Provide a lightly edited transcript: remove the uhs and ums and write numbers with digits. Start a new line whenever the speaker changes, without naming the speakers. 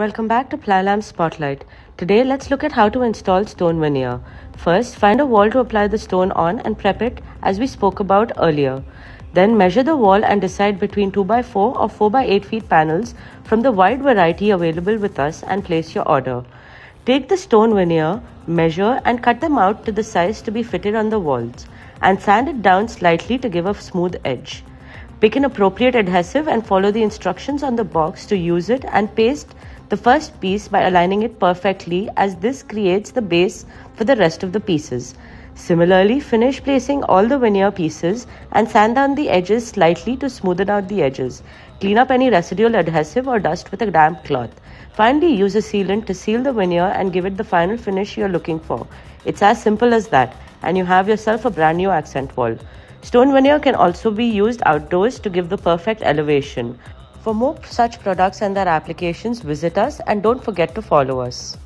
Welcome back to Plylam Spotlight. Today let's look at how to install stone veneer. First, find a wall to apply the stone on and prep it as we spoke about earlier. Then measure the wall and decide between 2x4 or 4x8 feet panels from the wide variety available with us and place your order. Take the stone veneer, measure and cut them out to the size to be fitted on the walls and sand it down slightly to give a smooth edge. Pick an appropriate adhesive and follow the instructions on the box to use it and paste the first piece by aligning it perfectly, as this creates the base for the rest of the pieces. Similarly, finish placing all the veneer pieces and sand down the edges slightly to smoothen out the edges. Clean up any residual adhesive or dust with a damp cloth. Finally, use a sealant to seal the veneer and give it the final finish you're looking for. It's as simple as that, and you have yourself a brand new accent wall. Stone veneer can also be used outdoors to give the perfect elevation. For more such products and their applications, visit us and don't forget to follow us.